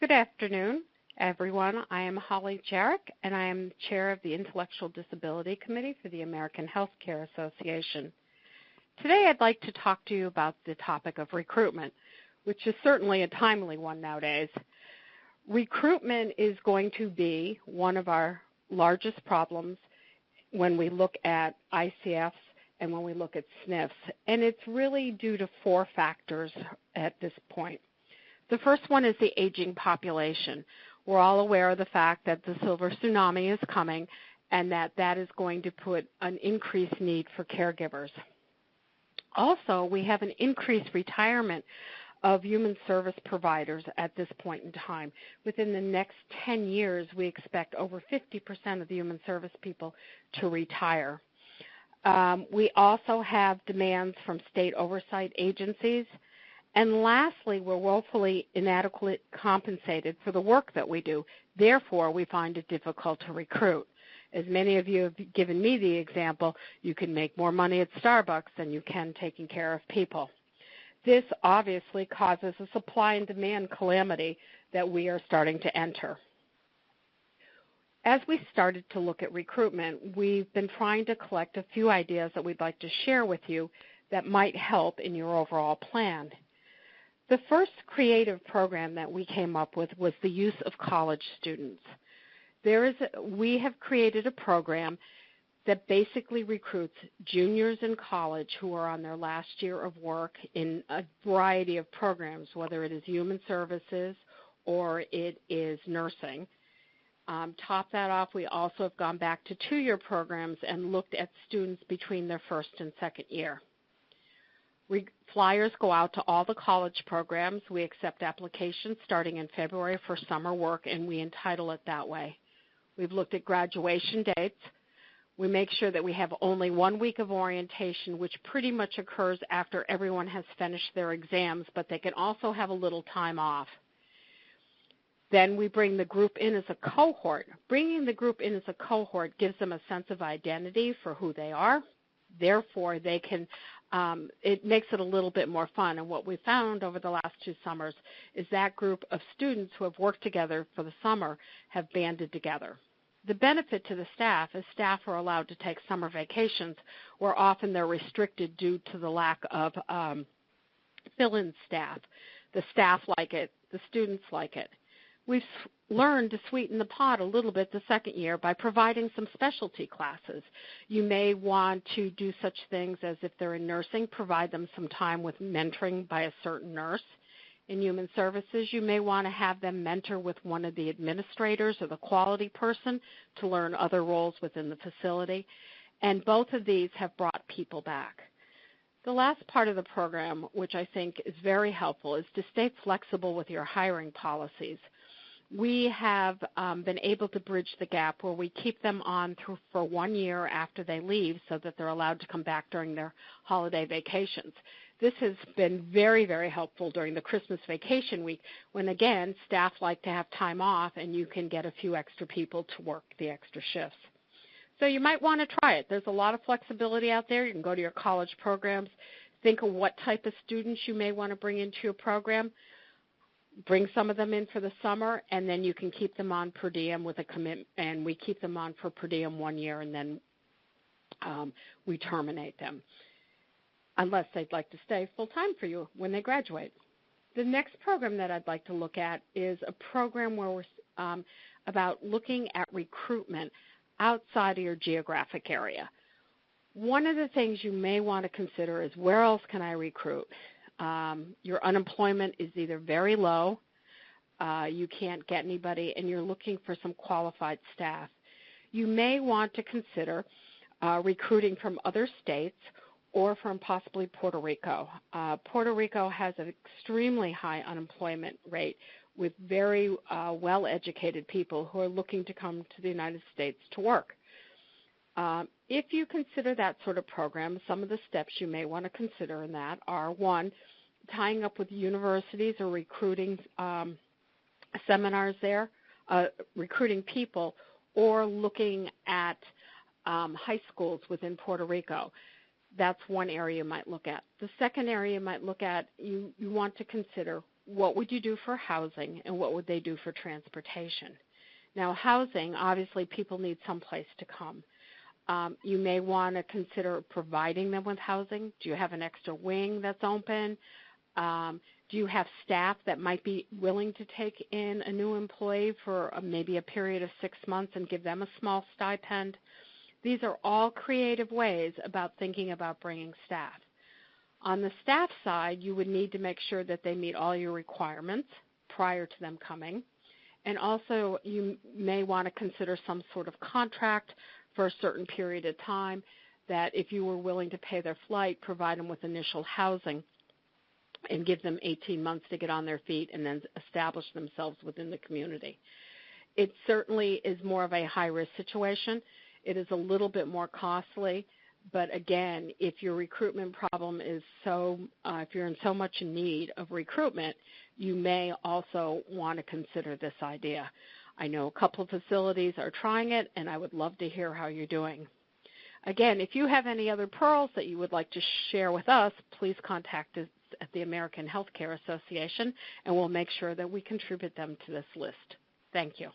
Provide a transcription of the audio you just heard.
Good afternoon, everyone. I am Holly Jarek, and I am Chair of the Intellectual Disability Committee for the American Healthcare Association. Today I'd like to talk to you about the topic of recruitment, which is certainly a timely one nowadays. Recruitment is going to be one of our largest problems when we look at ICFs and when we look at SNFs, and it's really due to four factors at this point. The first one is the aging population. We're all aware of the fact that the silver tsunami is coming and that is going to put an increased need for caregivers. Also, we have an increased retirement of human service providers at this point in time. Within the next 10 years, we expect over 50% of the human service people to retire. We also have demands from state oversight agencies. And lastly, we're woefully inadequately compensated for the work that we do. Therefore, we find it difficult to recruit. As many of you have given me the example, you can make more money at Starbucks than you can taking care of people. This obviously causes a supply and demand calamity that we are starting to enter. As we started to look at recruitment, we've been trying to collect a few ideas that we'd like to share with you that might help in your overall plan. The first creative program that we came up with was the use of college students. We have created a program that basically recruits juniors in college who are on their last year of work in a variety of programs, whether it is human services or it is nursing. Top that off, we also have gone back to two-year programs and looked at students between their first and second year. Flyers go out to all the college programs. We accept applications starting in February for summer work, and we entitle it that way. We've looked at graduation dates. We make sure that we have only 1 week of orientation, which pretty much occurs after everyone has finished their exams, but they can also have a little time off. Then we bring the group in as a cohort. Bringing the group in as a cohort gives them a sense of identity for who they are. Therefore, they can it makes it a little bit more fun. And what we found over the last 2 summers is that group of students who have worked together for the summer have banded together. The benefit to the staff is staff are allowed to take summer vacations, where often they're restricted due to the lack of fill-in staff. The staff like it. The students like it. We've learned to sweeten the pot a little bit the second year by providing some specialty classes. You may want to do such things as, if they're in nursing, provide them some time with mentoring by a certain nurse. In human services, you may want to have them mentor with one of the administrators or the quality person to learn other roles within the facility. And both of these have brought people back. The last part of the program, which I think is very helpful, is to stay flexible with your hiring policies. We have been able to bridge the gap where we keep them on for 1 year after they leave so that they're allowed to come back during their holiday vacations. This has been very, very helpful during the Christmas vacation week when, again, staff like to have time off and you can get a few extra people to work the extra shifts. So you might want to try it. There's a lot of flexibility out there. You can go to your college programs, think of what type of students you may want to bring into your program. Bring some of them in for the summer, and then you can keep them on per diem with a commitment, and we keep them on for per diem 1 year, and then we terminate them, unless they'd like to stay full-time for you when they graduate. The next program that I'd like to look at is a program where we're about looking at recruitment outside of your geographic area. One of the things you may want to consider is, where else can I recruit? Your unemployment is either very low, you can't get anybody, and you're looking for some qualified staff. You may want to consider recruiting from other states or from possibly Puerto Rico. Puerto Rico has an extremely high unemployment rate with very well-educated people who are looking to come to the United States to work. If you consider that sort of program, some of the steps you may want to consider in that are, 1, tying up with universities or recruiting seminars there, recruiting people, or looking at high schools within Puerto Rico. That's one area you might look at. The second area you might look at, you want to consider what would you do for housing and what would they do for transportation? Now, housing, obviously people need some place to come. You may want to consider providing them with housing. Do you have an extra wing that's open? Do you have staff that might be willing to take in a new employee for maybe a period of 6 months and give them a small stipend? These are all creative ways about thinking about bringing staff. On the staff side, you would need to make sure that they meet all your requirements prior to them coming. And also you may want to consider some sort of contract for a certain period of time that if you were willing to pay their flight, provide them with initial housing and give them 18 months to get on their feet and then establish themselves within the community. It certainly is more of a high-risk situation. It is a little bit more costly, but again, if your recruitment problem is if you're in so much need of recruitment, you may also want to consider this idea. I know a couple of facilities are trying it, and I would love to hear how you're doing. Again, if you have any other pearls that you would like to share with us, please contact us at the American Healthcare Association, and we'll make sure that we contribute them to this list. Thank you.